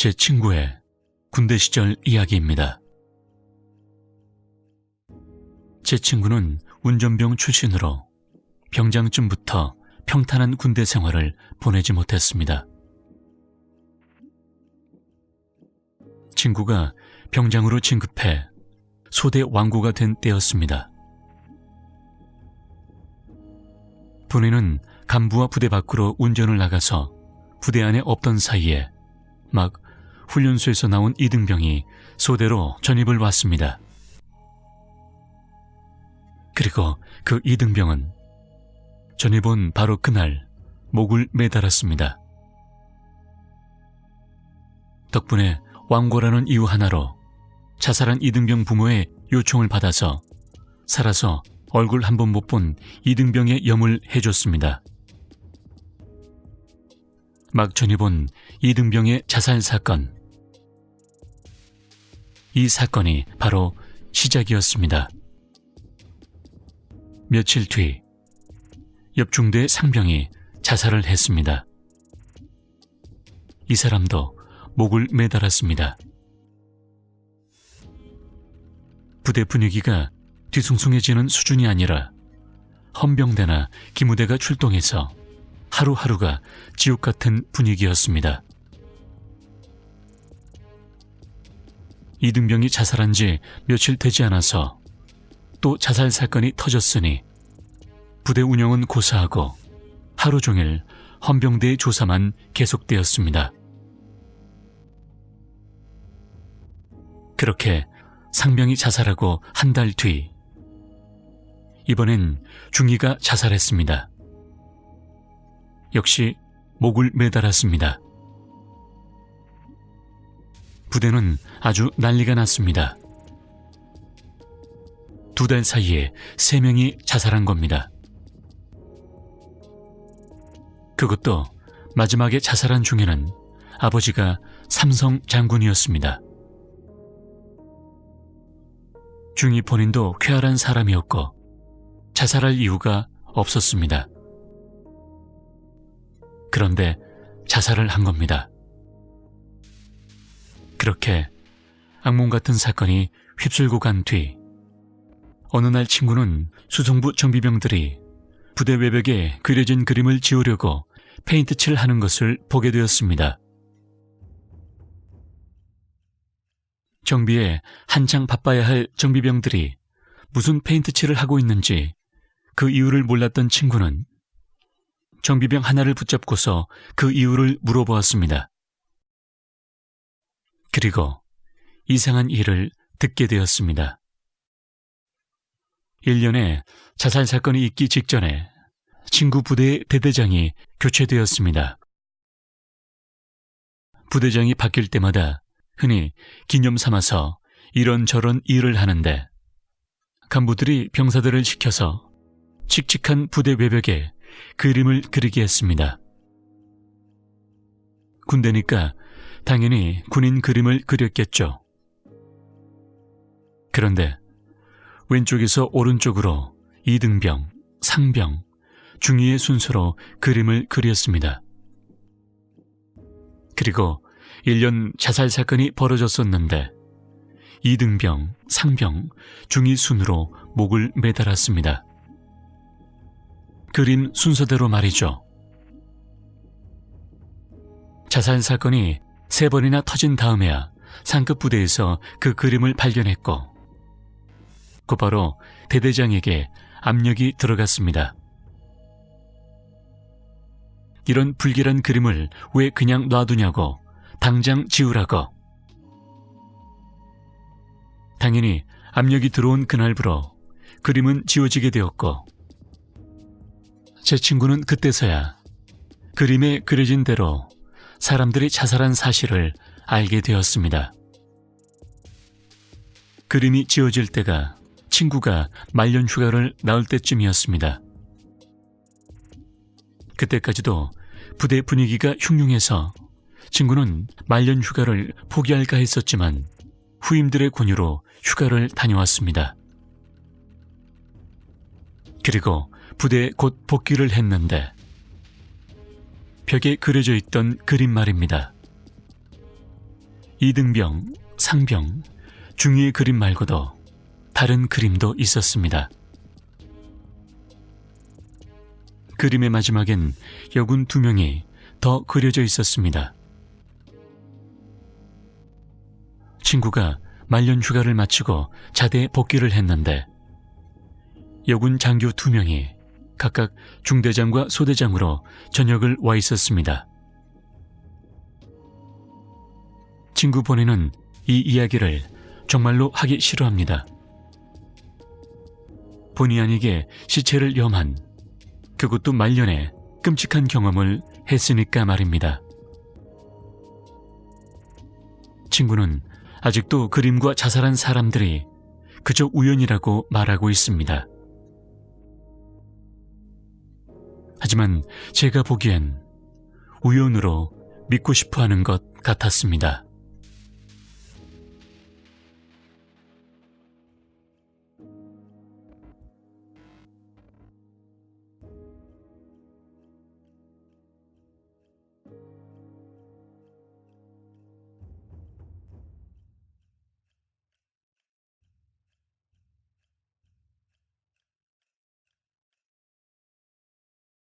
제 친구의 군대 시절 이야기입니다. 제 친구는 운전병 출신으로 병장쯤부터 평탄한 군대 생활을 보내지 못했습니다. 친구가 병장으로 진급해 소대 왕고가 된 때였습니다. 본인은 간부와 부대 밖으로 운전을 나가서 부대 안에 없던 사이에 막 훈련소에서 나온 이등병이 소대로 전입을 왔습니다. 그리고 그 이등병은 전입 온 바로 그날 목을 매달았습니다. 덕분에 왕고라는 이유 하나로 자살한 이등병 부모의 요청을 받아서 살아서 얼굴 한 번 못 본 이등병의 염을 해줬습니다. 막 전입 온 이등병의 자살 사건. 이 사건이 바로 시작이었습니다. 며칠 뒤 옆 중대의 상병이 자살을 했습니다. 이 사람도 목을 매달았습니다. 부대 분위기가 뒤숭숭해지는 수준이 아니라 헌병대나 기무대가 출동해서 하루하루가 지옥 같은 분위기였습니다. 이등병이 자살한 지 며칠 되지 않아서 또 자살 사건이 터졌으니 부대 운영은 고사하고 하루 종일 헌병대의 조사만 계속되었습니다. 그렇게 상병이 자살하고 한 달 뒤, 이번엔 중위가 자살했습니다. 역시 목을 매달았습니다. 부대는 아주 난리가 났습니다. 2달 사이에 3명이 자살한 겁니다. 그것도 마지막에 자살한 중에는 아버지가 삼성 장군이었습니다. 중위 본인도 쾌활한 사람이었고 자살할 이유가 없었습니다. 그런데 자살을 한 겁니다. 그렇게 악몽 같은 사건이 휩쓸고 간 뒤 어느 날 친구는 수송부 정비병들이 부대 외벽에 그려진 그림을 지우려고 페인트 칠을 하는 것을 보게 되었습니다. 정비에 한창 바빠야 할 정비병들이 무슨 페인트 칠을 하고 있는지 그 이유를 몰랐던 친구는 정비병 하나를 붙잡고서 그 이유를 물어보았습니다. 그리고 이상한 일을 듣게 되었습니다. 1년에 자살 사건이 있기 직전에 친구 부대의 대대장이 교체되었습니다. 부대장이 바뀔 때마다 흔히 기념 삼아서 이런저런 일을 하는데 간부들이 병사들을 시켜서 칙칙한 부대 외벽에 그림을 그리게 했습니다. 군대니까 당연히 군인 그림을 그렸겠죠. 그런데 왼쪽에서 오른쪽으로 이등병, 상병, 중위의 순서로 그림을 그렸습니다. 그리고 1년 자살 사건이 벌어졌었는데 이등병, 상병, 중위 순으로 목을 매달았습니다. 그림 순서대로 말이죠. 자살 사건이 3번이나 터진 다음에야 상급 부대에서 그 그림을 발견했고 곧바로 대대장에게 압력이 들어갔습니다. 이런 불길한 그림을 왜 그냥 놔두냐고, 당장 지우라고. 당연히 압력이 들어온 그날부로 그림은 지워지게 되었고 제 친구는 그때서야 그림에 그려진 대로 사람들이 자살한 사실을 알게 되었습니다. 그림이 지워질 때가 친구가 말년 휴가를 나올 때쯤이었습니다. 그때까지도 부대 분위기가 흉흉해서 친구는 말년 휴가를 포기할까 했었지만 후임들의 권유로 휴가를 다녀왔습니다. 그리고 부대에 곧 복귀를 했는데 벽에 그려져 있던 그림 말입니다. 이등병, 상병, 중위의 그림 말고도 다른 그림도 있었습니다. 그림의 마지막엔 여군 2명이 더 그려져 있었습니다. 친구가 말년 휴가를 마치고 자대에 복귀를 했는데 여군 장교 2명이 각각 중대장과 소대장으로 전역을 와 있었습니다. 친구 본인은 이 이야기를 정말로 하기 싫어합니다. 본의 아니게 시체를 염한, 그것도 말년에 끔찍한 경험을 했으니까 말입니다. 친구는 아직도 그림과 자살한 사람들이 그저 우연이라고 말하고 있습니다. 하지만 제가 보기엔 우연으로 믿고 싶어 하는 것 같았습니다.